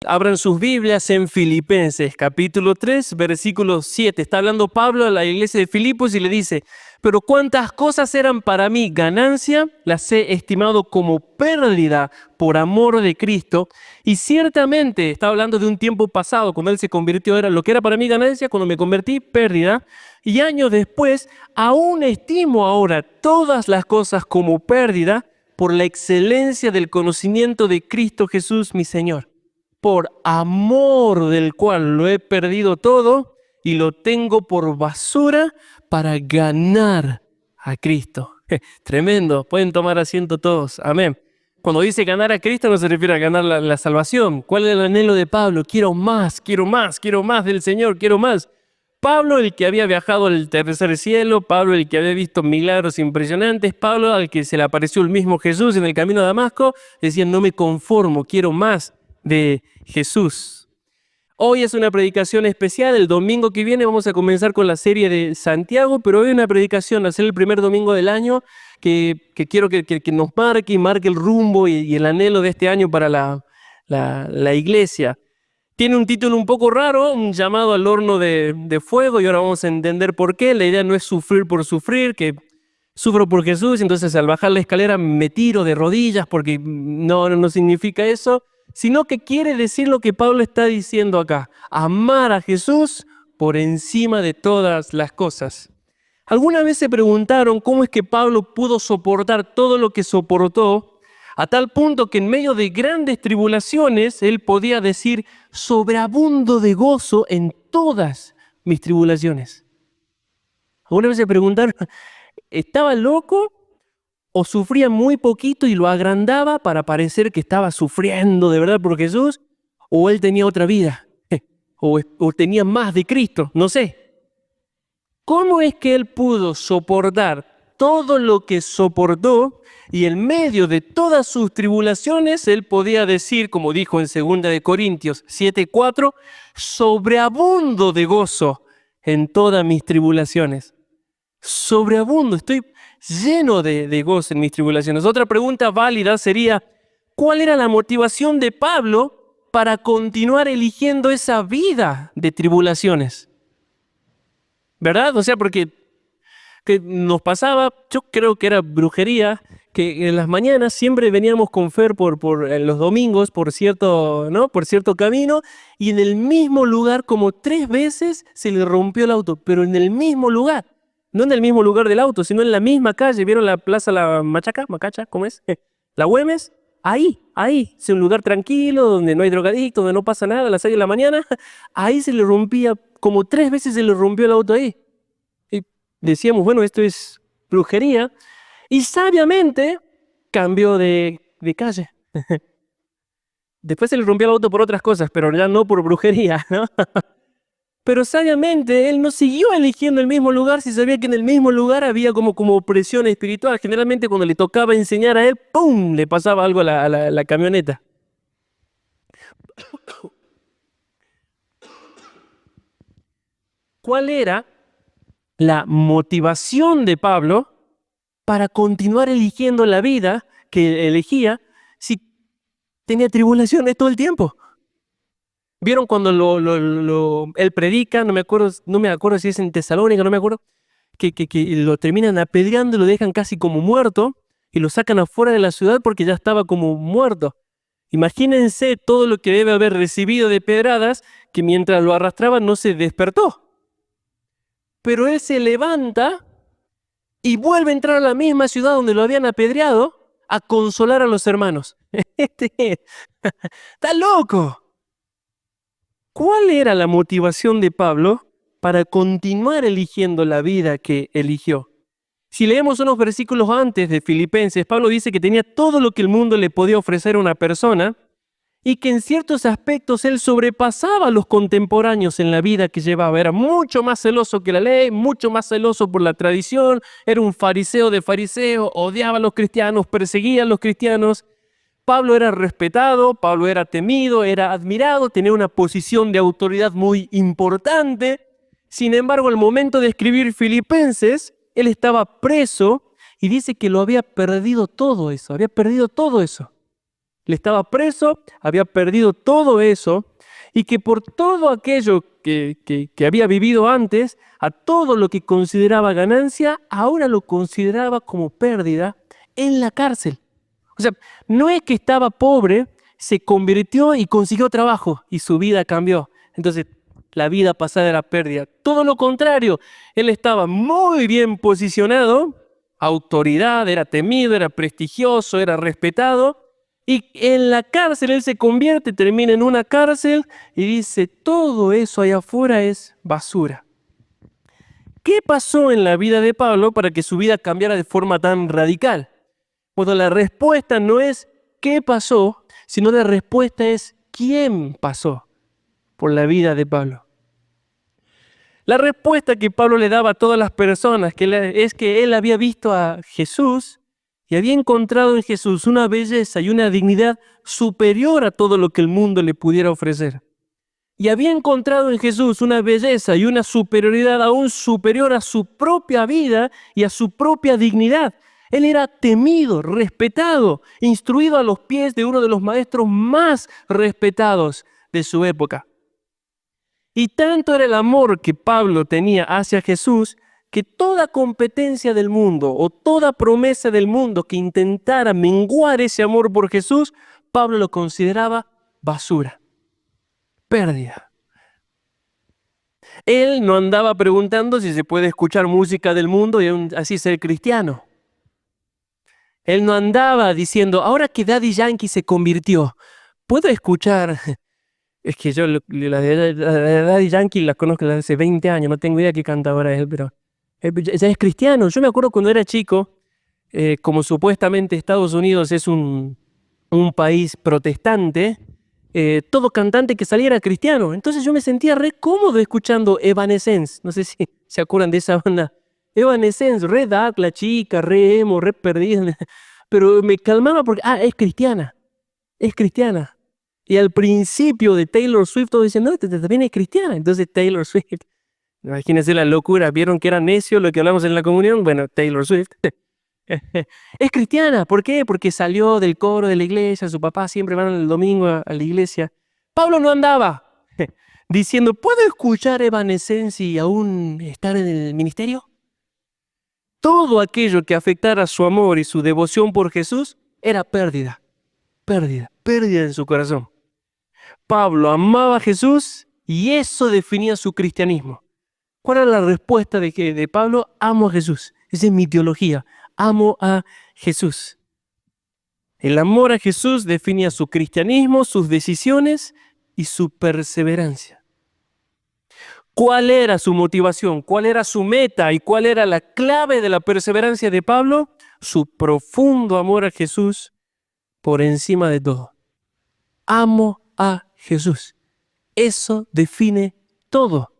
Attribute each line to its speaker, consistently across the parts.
Speaker 1: Abran sus Biblias en Filipenses, capítulo 3, versículo 7. Está hablando Pablo a la iglesia de Filipos y le dice: pero cuántas cosas eran para mí ganancia, las he estimado como pérdida por amor de Cristo. Y ciertamente, está hablando de un tiempo pasado, cuando él se convirtió, era lo que era para mí ganancia, cuando me convertí, pérdida. Y años después, aún estimo ahora todas las cosas como pérdida por la excelencia del conocimiento de Cristo Jesús, mi Señor, por amor del cual lo he perdido todo y lo tengo por basura para ganar a Cristo. Tremendo, pueden tomar asiento todos, amén. Cuando dice ganar a Cristo no se refiere a ganar la salvación. ¿Cuál es el anhelo de Pablo? Quiero más del Señor, quiero más. Pablo, el que había viajado al tercer cielo, Pablo, el que había visto milagros impresionantes, Pablo, al que se le apareció el mismo Jesús en el camino a Damasco, decía: no me conformo, quiero más de Jesús. Hoy es una predicación especial. El domingo que viene vamos a comenzar con la serie de Santiago, pero hoy una predicación, hacer el primer domingo del año, que quiero que nos marque el rumbo y el anhelo de este año para la iglesia. Tiene un título un poco raro, un llamado al horno de fuego, y ahora vamos a entender por qué. La idea no es sufrir por sufrir, que sufro por Jesús, entonces al bajar la escalera me tiro de rodillas, porque no significa eso, sino que quiere decir lo que Pablo está diciendo acá: amar a Jesús por encima de todas las cosas. ¿Alguna vez se preguntaron cómo es que Pablo pudo soportar todo lo que soportó, a tal punto que en medio de grandes tribulaciones él podía decir: sobreabundo de gozo en todas mis tribulaciones? ¿Alguna vez se preguntaron, estaba loco o sufría muy poquito y lo agrandaba para parecer que estaba sufriendo de verdad por Jesús? ¿O él tenía otra vida? ¿O tenía más de Cristo? No sé. ¿Cómo es que él pudo soportar todo lo que soportó y en medio de todas sus tribulaciones él podía decir, como dijo en 2 Corintios 7:4, sobreabundo de gozo en todas mis tribulaciones? Sobreabundo, estoy lleno de gozo en mis tribulaciones. Otra pregunta válida sería: ¿cuál era la motivación de Pablo para continuar eligiendo esa vida de tribulaciones? ¿Verdad? O sea, porque que nos pasaba, yo creo que era brujería, que en las mañanas siempre veníamos con Fer por los domingos por cierto camino, y en el mismo lugar como 3 veces se le rompió el auto, pero en el mismo lugar. No en el mismo lugar del auto, sino en la misma calle. ¿Vieron la plaza La Macacha? ¿Cómo es? La Güemes. Ahí. Es un lugar tranquilo, donde no hay drogadictos, donde no pasa nada, a las 6 de la mañana. Ahí se le rompía, como 3 veces se le rompió el auto ahí. Y decíamos, bueno, esto es brujería. Y sabiamente cambió de calle. Después se le rompió el auto por otras cosas, pero ya no por brujería, ¿no? Pero sabiamente él no siguió eligiendo el mismo lugar si sabía que en el mismo lugar había como opresión espiritual. Generalmente cuando le tocaba enseñar a él, ¡pum!, le pasaba algo a la camioneta. ¿Cuál era la motivación de Pablo para continuar eligiendo la vida que elegía si tenía tribulaciones todo el tiempo? ¿Vieron cuando él predica? No me acuerdo si es en Tesalónica, no me acuerdo, que lo terminan apedreando y lo dejan casi como muerto y lo sacan afuera de la ciudad porque ya estaba como muerto. Imagínense todo lo que debe haber recibido de pedradas, que mientras lo arrastraban no se despertó. Pero él se levanta y vuelve a entrar a la misma ciudad donde lo habían apedreado a consolar a los hermanos. ¡Está loco! ¿Cuál era la motivación de Pablo para continuar eligiendo la vida que eligió? Si leemos unos versículos antes de Filipenses, Pablo dice que tenía todo lo que el mundo le podía ofrecer a una persona y que en ciertos aspectos él sobrepasaba a los contemporáneos en la vida que llevaba. Era mucho más celoso que la ley, mucho más celoso por la tradición, era un fariseo de fariseos, odiaba a los cristianos, perseguía a los cristianos. Pablo era respetado, Pablo era temido, era admirado, tenía una posición de autoridad muy importante. Sin embargo, al momento de escribir Filipenses, él estaba preso y dice que lo había perdido todo eso, Él estaba preso, había perdido todo eso, y que por todo aquello que había vivido antes, a todo lo que consideraba ganancia, ahora lo consideraba como pérdida en la cárcel. O sea, no es que estaba pobre, se convirtió y consiguió trabajo y su vida cambió. Entonces, la vida pasada era pérdida. Todo lo contrario, él estaba muy bien posicionado, autoridad, era temido, era prestigioso, era respetado. Y en la cárcel él se convierte, termina en una cárcel y dice, todo eso allá afuera es basura. ¿Qué pasó en la vida de Pablo para que su vida cambiara de forma tan radical? Bueno, la respuesta no es qué pasó, sino la respuesta es quién pasó por la vida de Pablo. La respuesta que Pablo le daba a todas las personas es que él había visto a Jesús y había encontrado en Jesús una belleza y una dignidad superior a todo lo que el mundo le pudiera ofrecer. Y había encontrado en Jesús una belleza y una superioridad aún superior a su propia vida y a su propia dignidad. Él era temido, respetado, instruido a los pies de uno de los maestros más respetados de su época. Y tanto era el amor que Pablo tenía hacia Jesús que toda competencia del mundo o toda promesa del mundo que intentara menguar ese amor por Jesús, Pablo lo consideraba basura, pérdida. Él no andaba preguntando si se puede escuchar música del mundo y así ser cristiano. Él no andaba diciendo, ahora que Daddy Yankee se convirtió, ¿puedo escuchar? Es que yo la de Daddy Yankee la conozco desde hace 20 años, no tengo idea qué canta ahora él, pero ya es cristiano. Yo me acuerdo cuando era chico, como supuestamente Estados Unidos es un país protestante, todo cantante que saliera cristiano. Entonces yo me sentía re cómodo escuchando Evanescence. No sé si se acuerdan de esa banda. Evanescence, re dark, la chica, re emo, re perdida. Pero me calmaba porque, es cristiana. Es cristiana. Y al principio de Taylor Swift todos decían, no, también es cristiana. Entonces Taylor Swift, imagínense la locura. ¿Vieron que era necio lo que hablamos en la comunión? Bueno, Taylor Swift. Es cristiana. ¿Por qué? Porque salió del coro de la iglesia, su papá siempre va el domingo a la iglesia. Pablo no andaba diciendo, ¿puedo escuchar Evanescence y aún estar en el ministerio? Todo aquello que afectara su amor y su devoción por Jesús era pérdida, pérdida, pérdida en su corazón. Pablo amaba a Jesús y eso definía su cristianismo. ¿Cuál era la respuesta de Pablo? Amo a Jesús. Esa es mi teología. Amo a Jesús. El amor a Jesús definía su cristianismo, sus decisiones y su perseverancia. ¿Cuál era su motivación? ¿Cuál era su meta? ¿Y cuál era la clave de la perseverancia de Pablo? Su profundo amor a Jesús por encima de todo. Amo a Jesús. Eso define todo.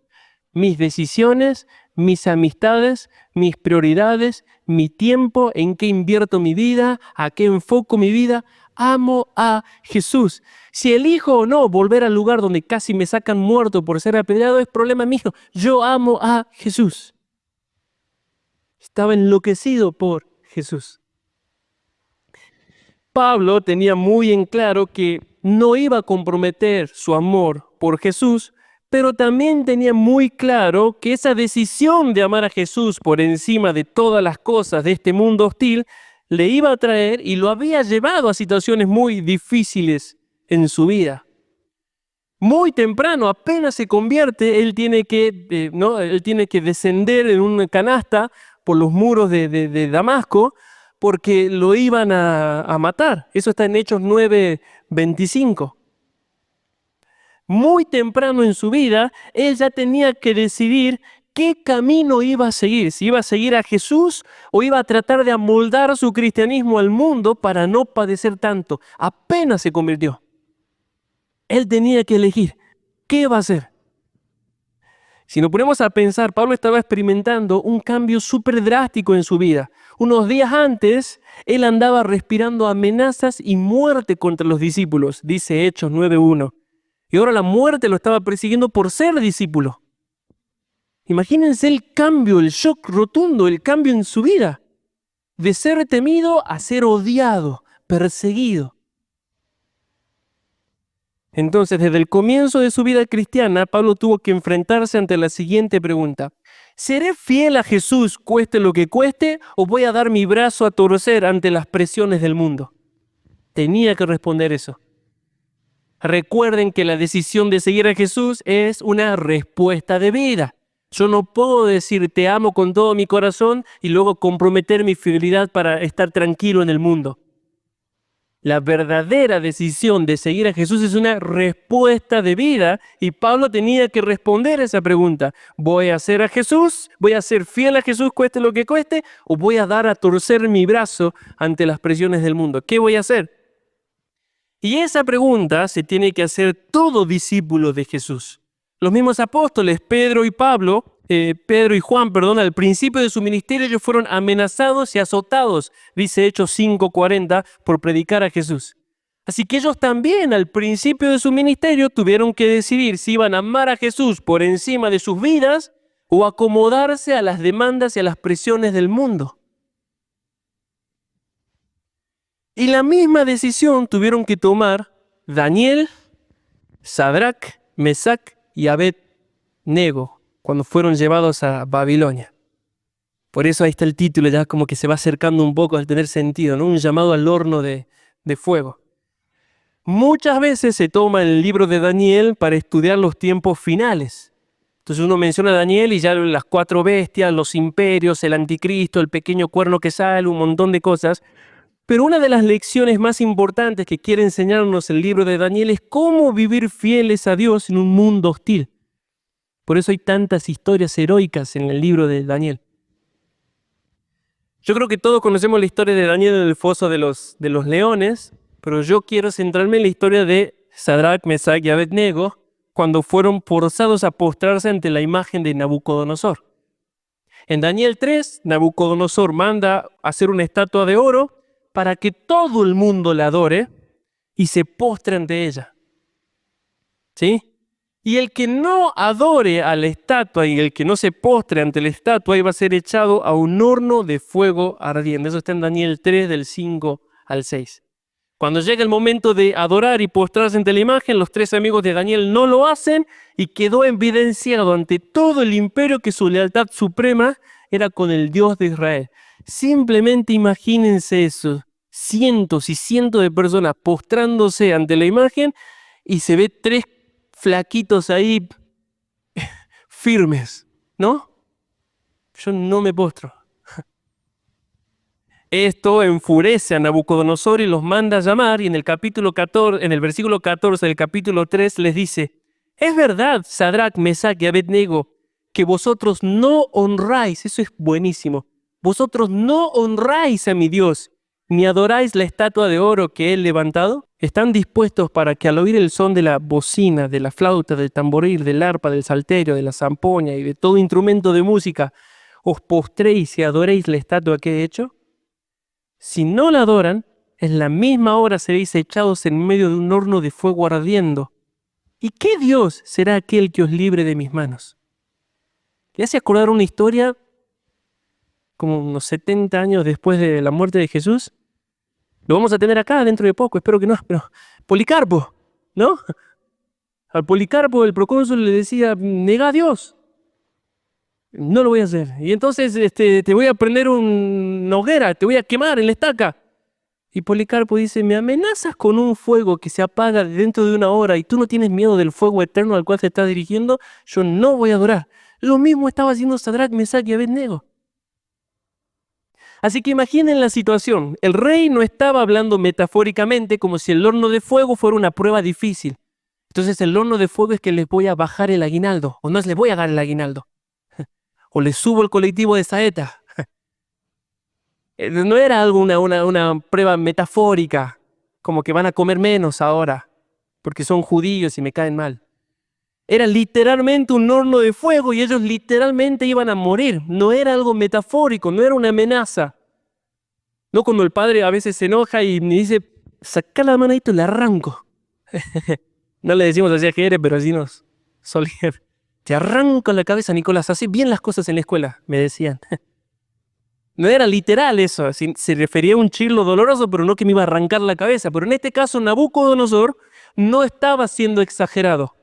Speaker 1: Mis decisiones, mis amistades, mis prioridades, mi tiempo, en qué invierto mi vida, a qué enfoco mi vida. Amo a Jesús. Si elijo o no volver al lugar donde casi me sacan muerto por ser apedreado, es problema mío. Yo amo a Jesús. Estaba enloquecido por Jesús. Pablo tenía muy en claro que no iba a comprometer su amor por Jesús, pero también tenía muy claro que esa decisión de amar a Jesús por encima de todas las cosas de este mundo hostil le iba a traer y lo había llevado a situaciones muy difíciles en su vida. Muy temprano, apenas se convierte, él tiene que descender en una canasta por los muros de Damasco porque lo iban a matar. Eso está en Hechos 9:25. Muy temprano en su vida, él ya tenía que decidir qué camino iba a seguir. Si iba a seguir a Jesús o iba a tratar de amoldar su cristianismo al mundo para no padecer tanto. Apenas se convirtió. Él tenía que elegir qué va a hacer. Si nos ponemos a pensar, Pablo estaba experimentando un cambio súper drástico en su vida. Unos días antes, él andaba respirando amenazas y muerte contra los discípulos, dice Hechos 9:1. Y ahora la muerte lo estaba persiguiendo por ser discípulo. Imagínense el cambio, el shock rotundo, el cambio en su vida. De ser temido a ser odiado, perseguido. Entonces, desde el comienzo de su vida cristiana, Pablo tuvo que enfrentarse ante la siguiente pregunta. ¿Seré fiel a Jesús cueste lo que cueste o voy a dar mi brazo a torcer ante las presiones del mundo? Tenía que responder eso. Recuerden que la decisión de seguir a Jesús es una respuesta de vida. Yo no puedo decir te amo con todo mi corazón y luego comprometer mi fidelidad para estar tranquilo en el mundo. La verdadera decisión de seguir a Jesús es una respuesta de vida y Pablo tenía que responder a esa pregunta. ¿Voy a ser a Jesús? ¿Voy a ser fiel a Jesús cueste lo que cueste? ¿O voy a dar a torcer mi brazo ante las presiones del mundo? ¿Qué voy a hacer? Y esa pregunta se tiene que hacer todo discípulo de Jesús. Los mismos apóstoles, Pedro y Juan, al principio de su ministerio ellos fueron amenazados y azotados, dice Hechos 5:40, por predicar a Jesús. Así que ellos también al principio de su ministerio tuvieron que decidir si iban a amar a Jesús por encima de sus vidas o acomodarse a las demandas y a las presiones del mundo. Y la misma decisión tuvieron que tomar Daniel, Sadrac, Mesac y Abed-Nego cuando fueron llevados a Babilonia. Por eso ahí está el título, ya como que se va acercando un poco al tener sentido, ¿no? Un llamado al horno de fuego. Muchas veces se toma el libro de Daniel para estudiar los tiempos finales. Entonces uno menciona a Daniel y ya las 4 bestias, los imperios, el anticristo, el pequeño cuerno que sale, un montón de cosas. Pero una de las lecciones más importantes que quiere enseñarnos el libro de Daniel es cómo vivir fieles a Dios en un mundo hostil. Por eso hay tantas historias heroicas en el libro de Daniel. Yo creo que todos conocemos la historia de Daniel en el foso de los leones, pero yo quiero centrarme en la historia de Sadrac, Mesac y Abed-Nego cuando fueron forzados a postrarse ante la imagen de Nabucodonosor. En Daniel 3, Nabucodonosor manda hacer una estatua de oro para que todo el mundo la adore y se postre ante ella. ¿Sí? Y el que no adore a la estatua y el que no se postre ante la estatua iba a ser echado a un horno de fuego ardiente. Eso está en Daniel 3, del 5 al 6. Cuando llega el momento de adorar y postrarse ante la imagen, los 3 amigos de Daniel no lo hacen y quedó evidenciado ante todo el imperio que su lealtad suprema era con el Dios de Israel. Simplemente imagínense eso, cientos y cientos de personas postrándose ante la imagen y se ve 3 flaquitos ahí firmes, ¿no? Yo no me postro. Esto enfurece a Nabucodonosor y los manda a llamar y en el versículo 14 del capítulo 3 les dice: es verdad, Sadrac, Mesac y Abed-Nego, que vosotros no honráis, eso es buenísimo, vosotros no honráis a mi Dios, ni adoráis la estatua de oro que he levantado. ¿Están dispuestos para que al oír el son de la bocina, de la flauta, del tamboril, del arpa, del salterio, de la zampoña y de todo instrumento de música, os postréis y adoréis la estatua que he hecho? Si no la adoran, en la misma hora seréis echados en medio de un horno de fuego ardiendo. ¿Y qué Dios será aquel que os libre de mis manos? ¿Le hace acordar una historia como unos 70 años después de la muerte de Jesús? Lo vamos a tener acá dentro de poco, espero que no, pero Policarpo, ¿no? Al Policarpo el procónsul le decía: nega a Dios. No lo voy a hacer. Y entonces te voy a prender una hoguera, te voy a quemar en la estaca. Y Policarpo dice: me amenazas con un fuego que se apaga dentro de una hora y tú no tienes miedo del fuego eterno al cual te estás dirigiendo. Yo no voy a adorar. Lo mismo estaba haciendo Sadrac, Mesac y Abed-Nego. Así que imaginen la situación. El rey no estaba hablando metafóricamente como si el horno de fuego fuera una prueba difícil. Entonces el horno de fuego es que les voy a bajar el aguinaldo, o no les voy a dar el aguinaldo, o les subo el colectivo de saeta. No era algo una prueba metafórica, como que van a comer menos ahora, porque son judíos y me caen mal. Era literalmente un horno de fuego y ellos literalmente iban a morir. No era algo metafórico, no era una amenaza. No cuando el padre a veces se enoja y me dice: saca la manito y le arranco. No le decimos así a Jerez, pero así nos solían. Te arranco la cabeza, Nicolás, así bien las cosas en la escuela, me decían. No era literal eso, se refería a un chirlo doloroso, pero no que me iba a arrancar la cabeza. Pero en este caso, Nabucodonosor no estaba siendo exagerado.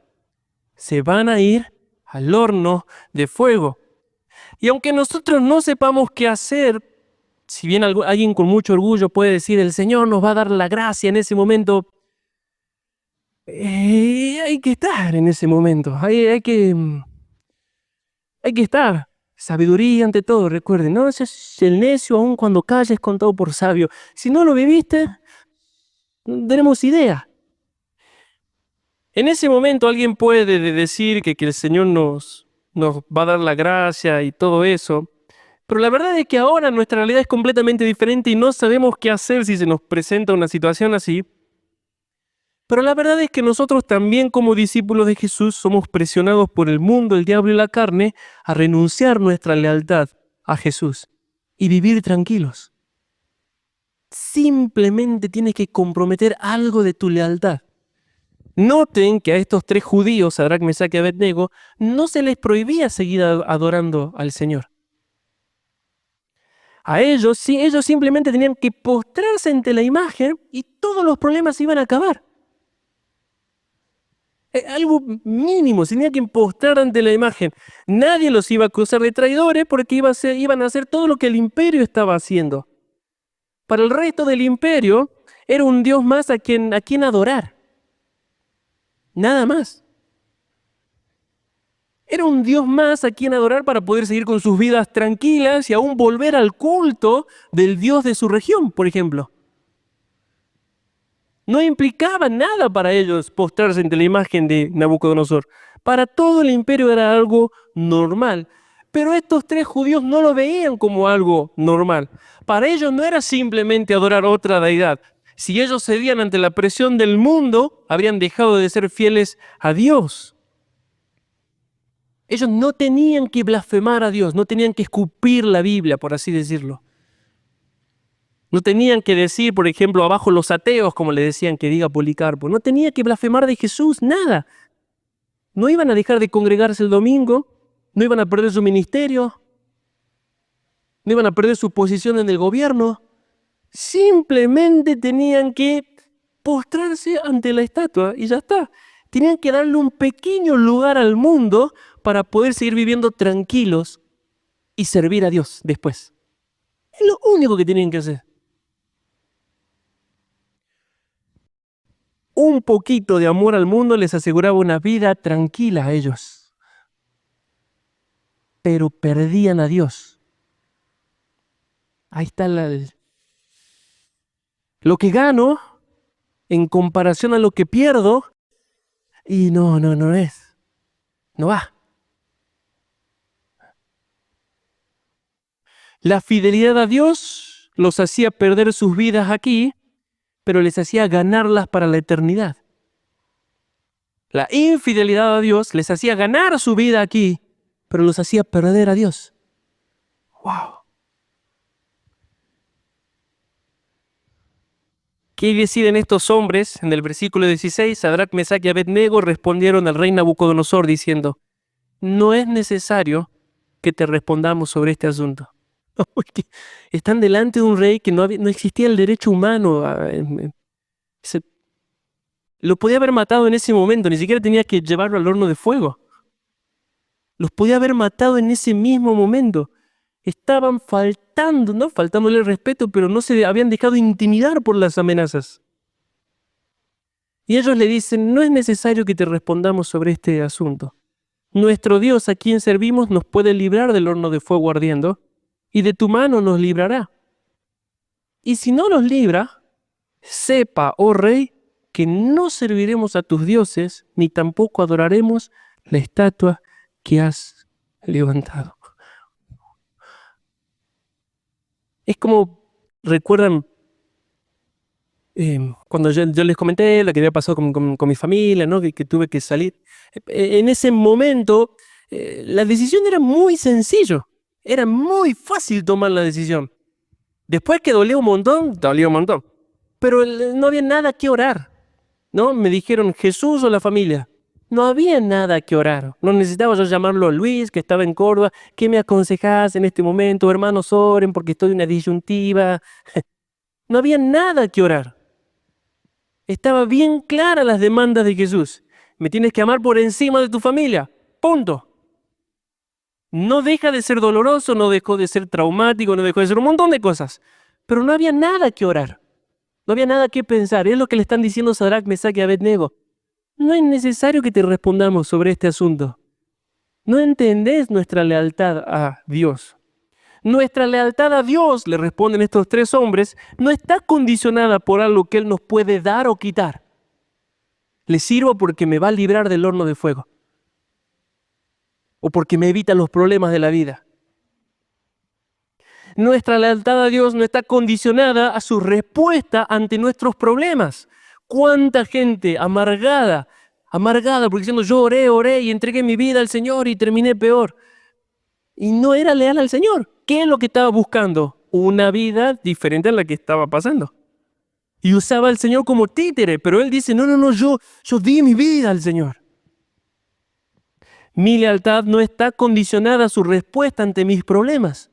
Speaker 1: Se van a ir al horno de fuego. Y aunque nosotros no sepamos qué hacer, si bien alguien con mucho orgullo puede decir, el Señor nos va a dar la gracia en ese momento, hay que estar en ese momento, hay que estar. Sabiduría ante todo, recuerden, no es el necio aun cuando calla es contado por sabio. Si no lo viviste, no tenemos idea. En ese momento alguien puede decir que el Señor nos va a dar la gracia y todo eso, pero la verdad es que ahora nuestra realidad es completamente diferente y no sabemos qué hacer si se nos presenta una situación así. Pero la verdad es que nosotros también como discípulos de Jesús somos presionados por el mundo, el diablo y la carne a renunciar nuestra lealtad a Jesús y vivir tranquilos. Simplemente tienes que comprometer algo de tu lealtad. Noten que a estos 3 judíos, Sadrac, Mesac y Abednego, no se les prohibía seguir adorando al Señor. A ellos, sí, ellos simplemente tenían que postrarse ante la imagen y todos los problemas iban a acabar. Algo mínimo, se tenían que postrar ante la imagen. Nadie los iba a acusar de traidores porque iban a hacer todo lo que el imperio estaba haciendo. Para el resto del imperio, era un Dios más a quien adorar. Nada más. Era un Dios más a quien adorar para poder seguir con sus vidas tranquilas y aún volver al culto del Dios de su región, por ejemplo. No implicaba nada para ellos postrarse ante la imagen de Nabucodonosor. Para todo el imperio era algo normal. Pero estos 3 judíos no lo veían como algo normal. Para ellos no era simplemente adorar otra deidad. Si ellos cedían ante la presión del mundo, habrían dejado de ser fieles a Dios. Ellos no tenían que blasfemar a Dios, no tenían que escupir la Biblia, por así decirlo. No tenían que decir, por ejemplo, abajo los ateos, como le decían que diga Policarpo. No tenía que blasfemar de Jesús, nada. No iban a dejar de congregarse el domingo, no iban a perder su ministerio, no iban a perder su posición en el gobierno. Simplemente tenían que postrarse ante la estatua y ya está. Tenían que darle un pequeño lugar al mundo para poder seguir viviendo tranquilos y servir a Dios después. Es lo único que tienen que hacer. Un poquito de amor al mundo les aseguraba una vida tranquila a ellos. Pero perdían a Dios. Ahí está lo que gano en comparación a lo que pierdo. Y no es. No va. La fidelidad a Dios los hacía perder sus vidas aquí, pero les hacía ganarlas para la eternidad. La infidelidad a Dios les hacía ganar su vida aquí, pero los hacía perder a Dios. ¡Wow! ¿Qué deciden estos hombres? En el versículo 16, Sadrac, Mesac y Abednego respondieron al rey Nabucodonosor diciendo, no es necesario que te respondamos sobre este asunto. Están delante de un rey que no existía el derecho humano. Lo podía haber matado en ese momento, ni siquiera tenía que llevarlo al horno de fuego. Los podía haber matado en ese mismo momento. Estaban faltándole el respeto, pero no se habían dejado intimidar por las amenazas. Y ellos le dicen, no es necesario que te respondamos sobre este asunto. Nuestro Dios a quien servimos nos puede librar del horno de fuego ardiendo, y de tu mano nos librará. Y si no nos libra, sepa, oh rey, que no serviremos a tus dioses, ni tampoco adoraremos la estatua que has levantado. Es como, recuerdan, cuando yo les comenté lo que había pasado con mi familia, ¿no? que tuve que salir. En ese momento, la decisión era muy sencillo. Era muy fácil tomar la decisión. Después que dolió un montón. Pero no había nada que orar, ¿no? Me dijeron, ¿Jesús o la familia? No había nada que orar. No necesitaba yo llamarlo a Luis, que estaba en Córdoba. ¿Qué me aconsejás en este momento? Hermanos, oren porque estoy en una disyuntiva. No había nada que orar. Estaba bien clara las demandas de Jesús. Me tienes que amar por encima de tu familia. Punto. No deja de ser doloroso, no dejó de ser traumático, no dejó de ser un montón de cosas. Pero no había nada que orar. No había nada que pensar. Es lo que le están diciendo Sadrach, Mesach y Abednego. No es necesario que te respondamos sobre este asunto. No entendés nuestra lealtad a Dios. Nuestra lealtad a Dios, le responden estos tres hombres, no está condicionada por algo que Él nos puede dar o quitar. Le sirvo porque me va a librar del horno de fuego. O porque me evita los problemas de la vida. Nuestra lealtad a Dios no está condicionada a su respuesta ante nuestros problemas. ¿Cuánta gente amargada, porque diciendo yo oré y entregué mi vida al Señor y terminé peor? Y no era leal al Señor. ¿Qué es lo que estaba buscando? Una vida diferente a la que estaba pasando. Y usaba al Señor como títere, pero Él dice, no, yo di mi vida al Señor. Mi lealtad no está condicionada a su respuesta ante mis problemas.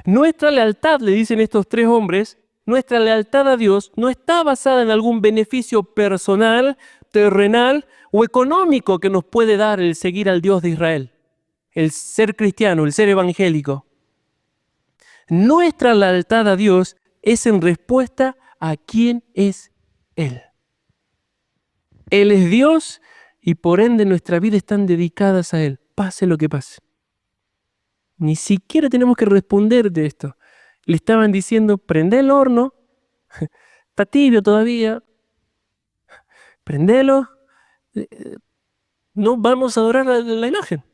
Speaker 1: Nuestra lealtad, le dicen estos tres hombres, nuestra lealtad a Dios no está basada en algún beneficio personal, terrenal o económico que nos puede dar el seguir al Dios de Israel, el ser cristiano, el ser evangélico. Nuestra lealtad a Dios es en respuesta a quién es Él. Él es Dios y por ende nuestras vidas están dedicadas a Él, pase lo que pase. Ni siquiera tenemos que responder de esto. Le estaban diciendo, prende el horno, está tibio todavía, prendelo, no vamos a adorar la imagen.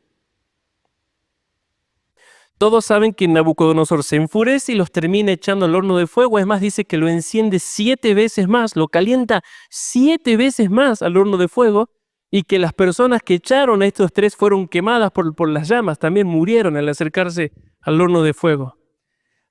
Speaker 1: Todos saben que Nabucodonosor se enfurece y los termina echando al horno de fuego. Es más, dice que lo enciende 7 veces más, lo calienta 7 veces más al horno de fuego y que las personas que echaron a estos tres fueron quemadas por las llamas, también murieron al acercarse al horno de fuego.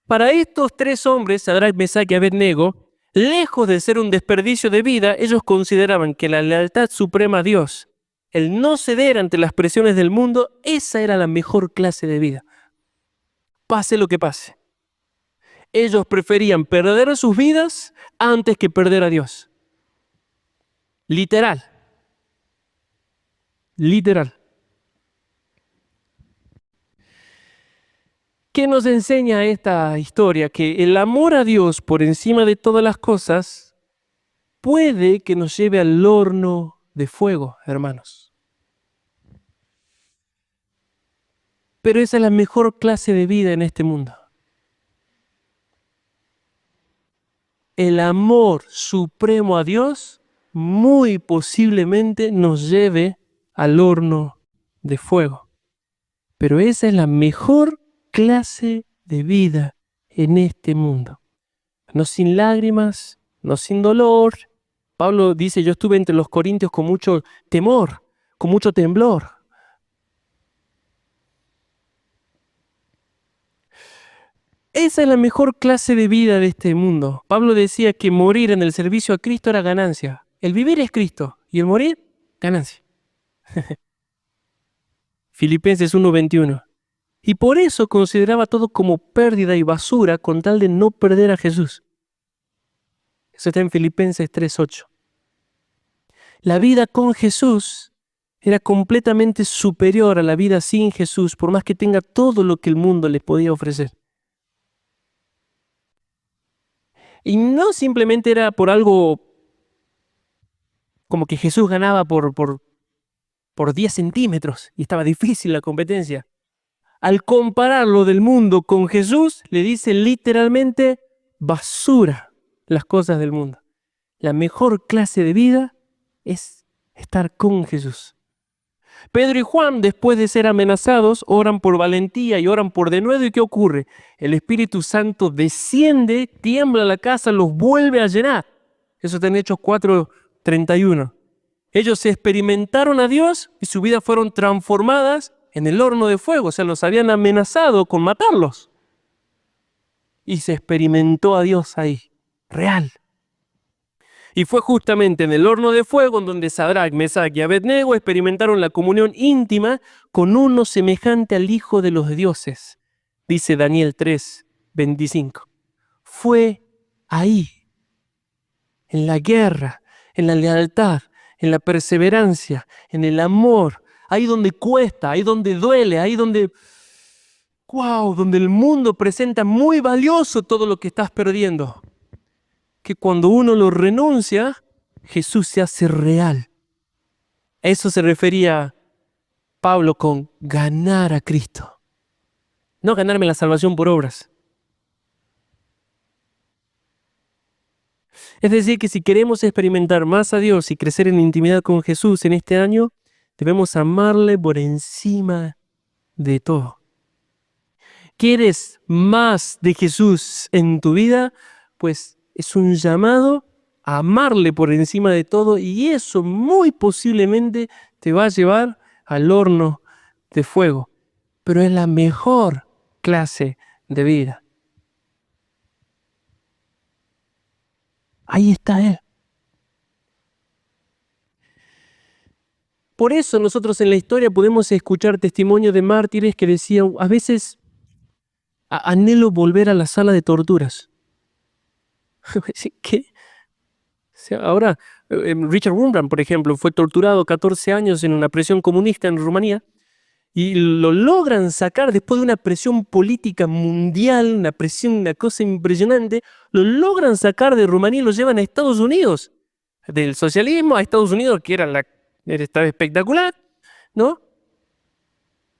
Speaker 1: Para estos tres hombres, Sadrach, Mesach y Abednego, lejos de ser un desperdicio de vida, ellos consideraban que la lealtad suprema a Dios, el no ceder ante las presiones del mundo, esa era la mejor clase de vida. Pase lo que pase. Ellos preferían perder sus vidas antes que perder a Dios. Literal. ¿Qué nos enseña esta historia? Que el amor a Dios por encima de todas las cosas puede que nos lleve al horno de fuego, hermanos. Pero esa es la mejor clase de vida en este mundo. El amor supremo a Dios muy posiblemente nos lleve al horno de fuego. Pero esa es la mejor clase de vida en este mundo. No sin lágrimas, no sin dolor. Pablo dice, yo estuve entre los corintios con mucho temor, con mucho temblor. Esa es la mejor clase de vida de este mundo. Pablo decía que morir en el servicio a Cristo era ganancia. El vivir es Cristo y el morir, ganancia. Filipenses 1:21. Y por eso consideraba todo como pérdida y basura con tal de no perder a Jesús. Eso está en Filipenses 3:8. La vida con Jesús era completamente superior a la vida sin Jesús, por más que tenga todo lo que el mundo le podía ofrecer. Y no simplemente era por algo como que Jesús ganaba por 10 centímetros y estaba difícil la competencia. Al compararlo del mundo con Jesús, le dice literalmente basura las cosas del mundo. La mejor clase de vida es estar con Jesús. Pedro y Juan, después de ser amenazados, oran por valentía y oran por denuedo. ¿Y qué ocurre? El Espíritu Santo desciende, tiembla la casa, los vuelve a llenar. Eso está en Hechos 4:31. Ellos se experimentaron a Dios y sus vidas fueron transformadas en el horno de fuego. O sea, los habían amenazado con matarlos. Y se experimentó a Dios ahí, real. Y fue justamente en el horno de fuego en donde Sadrach, Mesach y Abednego experimentaron la comunión íntima con uno semejante al Hijo de los dioses, dice Daniel 3:25. Fue ahí, en la guerra, en la lealtad, en la perseverancia, en el amor. Ahí donde cuesta, ahí donde duele, ahí donde, wow, donde el mundo presenta muy valioso todo lo que estás perdiendo. Que cuando uno lo renuncia, Jesús se hace real. A eso se refería Pablo con ganar a Cristo. No ganarme la salvación por obras. Es decir, que si queremos experimentar más a Dios y crecer en intimidad con Jesús en este año, debemos amarle por encima de todo. ¿Quieres más de Jesús en tu vida? Pues es un llamado a amarle por encima de todo, y eso muy posiblemente te va a llevar al horno de fuego. Pero es la mejor clase de vida. Ahí está Él. Por eso nosotros en la historia podemos escuchar testimonios de mártires que decían, a veces anhelo volver a la sala de torturas. ¿Qué? O sea, ahora, Richard Wurmbrand, por ejemplo, fue torturado 14 años en una prisión comunista en Rumanía, y lo logran sacar después de una presión política mundial, una cosa impresionante. Lo logran sacar de Rumanía y lo llevan a Estados Unidos. Del socialismo a Estados Unidos, que estaba espectacular, ¿no?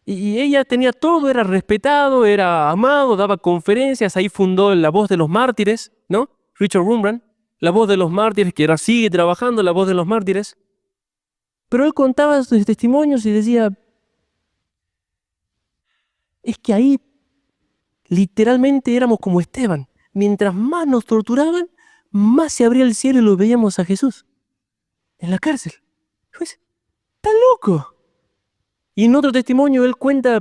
Speaker 1: Y ella tenía todo, era respetado, era amado, daba conferencias. Ahí fundó La Voz de los Mártires, ¿no? Richard Wurmbrand, La Voz de los Mártires, que ahora sigue trabajando, La Voz de los Mártires. Pero él contaba sus testimonios y decía, es que ahí literalmente éramos como Esteban. Mientras más nos torturaban, más se abría el cielo y lo veíamos a Jesús en la cárcel. Pues, ¡está loco! Y en otro testimonio él cuenta,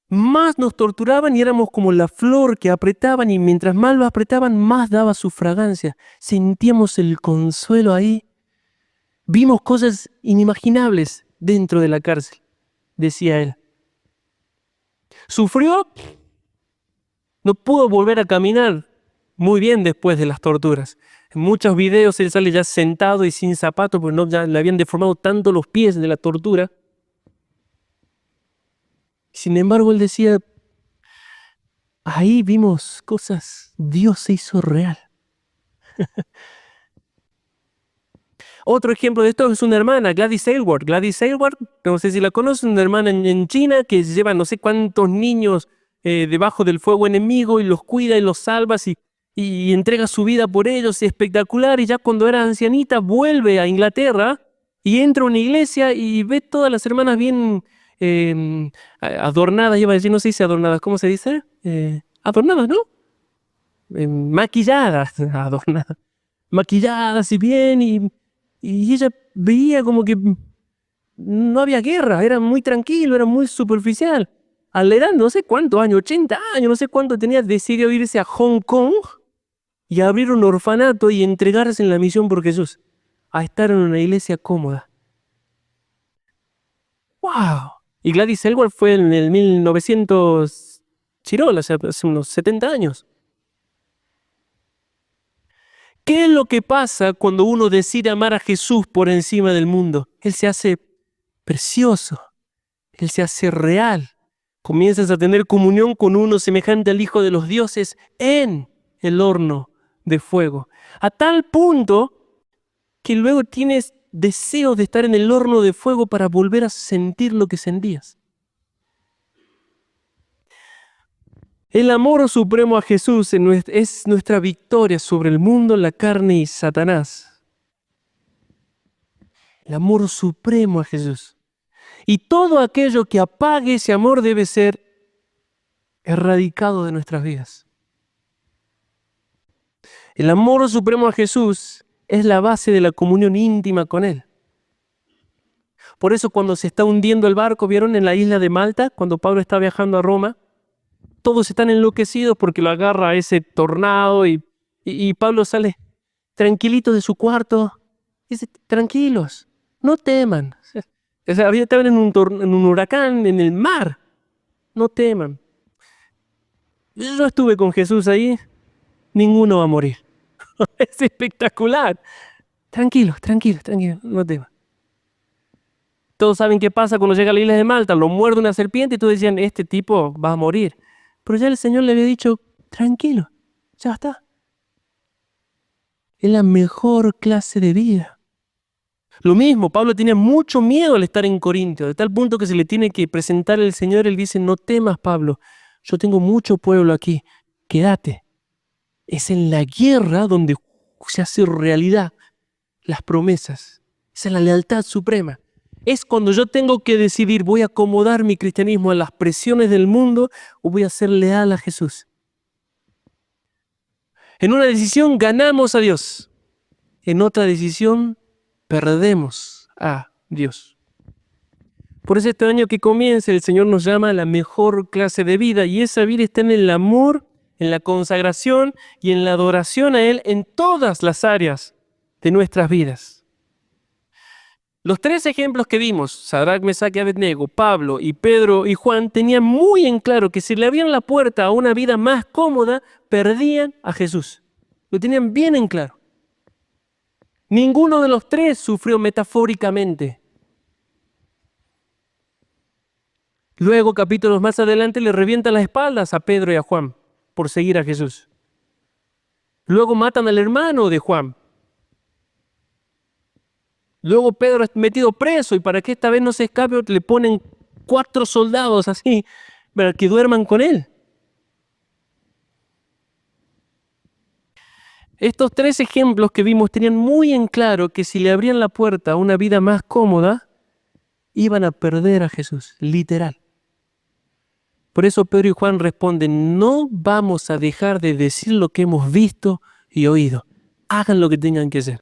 Speaker 1: más nos torturaban y éramos como la flor que apretaban, y mientras más lo apretaban, más daba su fragancia. Sentíamos el consuelo ahí. Vimos cosas inimaginables dentro de la cárcel, decía él. Sufrió, no pudo volver a caminar muy bien después de las torturas. En muchos videos él sale ya sentado y sin zapatos, porque ya le habían deformado tanto los pies de la tortura. Sin embargo, él decía, ahí vimos cosas, Dios se hizo real. Otro ejemplo de esto es una hermana, Gladys Aylward. Gladys Aylward, no sé si la conocen, una hermana en China que lleva no sé cuántos niños debajo del fuego enemigo y los cuida y los salva y entrega su vida por ellos. Es espectacular. Y ya cuando era ancianita vuelve a Inglaterra y entra a una iglesia y ve todas las hermanas bien adornadas. Iba a decir, no se dice adornadas, ¿cómo se dice? Adornadas, ¿no? Maquilladas, adornadas. Maquilladas y bien, y ella veía como que no había guerra, era muy tranquilo, era muy superficial. A la edad no sé cuántos años, 80 años, no sé cuánto tenía, decidió irse a Hong Kong y abrir un orfanato y entregarse en la misión por Jesús, a estar en una iglesia cómoda. ¡Wow! Y Gladys Aylward fue en el 1900 Chirola, hace unos 70 años. ¿Qué es lo que pasa cuando uno decide amar a Jesús por encima del mundo? Él se hace precioso, Él se hace real. Comienzas a tener comunión con uno semejante al Hijo de los dioses en el horno de fuego. A tal punto que luego tienes deseo de estar en el horno de fuego para volver a sentir lo que sentías. El amor supremo a Jesús es nuestra victoria sobre el mundo, la carne y Satanás. El amor supremo a Jesús. Y todo aquello que apague ese amor debe ser erradicado de nuestras vidas. El amor supremo a Jesús es la base de la comunión íntima con Él. Por eso cuando se está hundiendo el barco, ¿vieron en la isla de Malta? Cuando Pablo está viajando a Roma, todos están enloquecidos porque lo agarra ese tornado y Pablo sale tranquilito de su cuarto. Dice, tranquilos, no teman. O sea, estaban en un huracán, en el mar. No teman. Yo estuve con Jesús ahí, ninguno va a morir. Es espectacular. Tranquilos, tranquilos, tranquilos, no temas. Todos saben qué pasa cuando llega a la isla de Malta. Lo muerde una serpiente y todos decían, este tipo va a morir. Pero ya el Señor le había dicho, tranquilo, ya está. Es la mejor clase de vida. Lo mismo, Pablo tenía mucho miedo al estar en Corintio, de tal punto que se le tiene que presentar al Señor. Él dice, no temas, Pablo, yo tengo mucho pueblo aquí, quédate. Es en la guerra donde se hace realidad las promesas. Esa es la lealtad suprema. Es cuando yo tengo que decidir, ¿voy a acomodar mi cristianismo a las presiones del mundo o voy a ser leal a Jesús? En una decisión ganamos a Dios. En otra decisión perdemos a Dios. Por eso este año que comienza el Señor nos llama a la mejor clase de vida, y esa vida está en el amor, en la consagración y en la adoración a Él en todas las áreas de nuestras vidas. Los tres ejemplos que vimos, Sadrach, Mesach y Abednego, Pablo y Pedro y Juan, tenían muy en claro que si le abrían la puerta a una vida más cómoda, perdían a Jesús. Lo tenían bien en claro. Ninguno de los tres sufrió metafóricamente. Luego, capítulos más adelante, le revientan las espaldas a Pedro y a Juan por seguir a Jesús. Luego matan al hermano de Juan. Luego Pedro es metido preso y para que esta vez no se escape le ponen 4 soldados así para que duerman con él. Estos 3 ejemplos que vimos tenían muy en claro que si le abrían la puerta a una vida más cómoda, iban a perder a Jesús, literal. Por eso Pedro y Juan responden, no vamos a dejar de decir lo que hemos visto y oído. Hagan lo que tengan que hacer.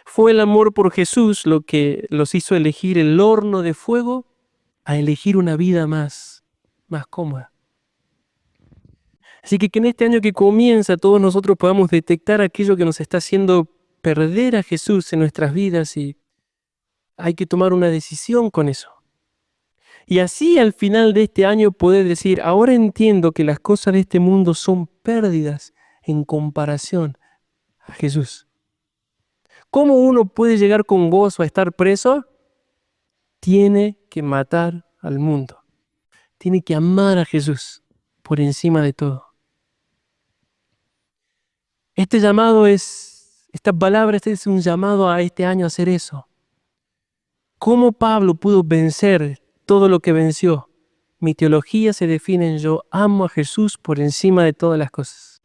Speaker 1: Fue el amor por Jesús lo que los hizo elegir el horno de fuego a elegir una vida más cómoda. Así que en este año que comienza todos nosotros podamos detectar aquello que nos está haciendo perder a Jesús en nuestras vidas, y hay que tomar una decisión con eso. Y así al final de este año poder decir, ahora entiendo que las cosas de este mundo son pérdidas en comparación a Jesús. ¿Cómo uno puede llegar con gozo a estar preso? Tiene que matar al mundo. Tiene que amar a Jesús por encima de todo. Esta palabra es un llamado a este año a hacer eso. ¿Cómo Pablo pudo vencer todo lo que venció? Mi teología se define en yo amo a Jesús por encima de todas las cosas.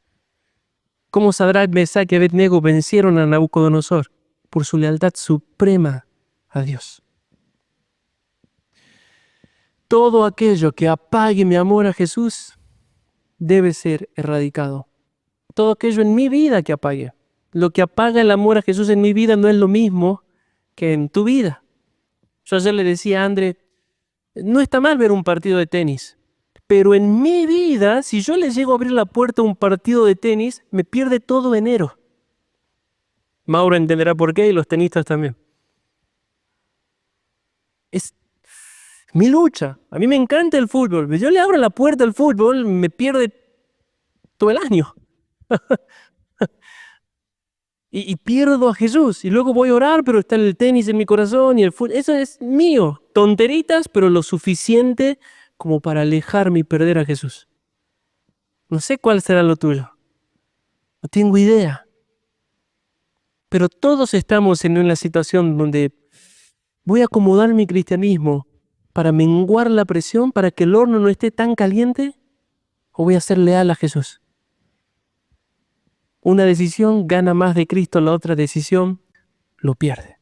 Speaker 1: ¿Cómo Sadrach, Mesach y Abednego vencieron a Nabucodonosor? Por su lealtad suprema a Dios. Todo aquello que apague mi amor a Jesús debe ser erradicado. Todo aquello en mi vida que apague. Lo que apaga el amor a Jesús en mi vida no es lo mismo que en tu vida. Yo ayer le decía a André, no está mal ver un partido de tenis, pero en mi vida, si yo le llego a abrir la puerta a un partido de tenis, me pierde todo enero. Mauro entenderá por qué y los tenistas también. Es mi lucha. A mí me encanta el fútbol. Pero yo le abro la puerta al fútbol, me pierde todo el año. y pierdo a Jesús. Y luego voy a orar, pero está el tenis en mi corazón y el fútbol. Eso es mío. Tonteritas, pero lo suficiente como para alejarme y perder a Jesús. No sé cuál será lo tuyo. No tengo idea. Pero todos estamos en una situación donde voy a acomodar mi cristianismo para menguar la presión, para que el horno no esté tan caliente, o voy a ser leal a Jesús. Una decisión gana más de Cristo, la otra decisión lo pierde.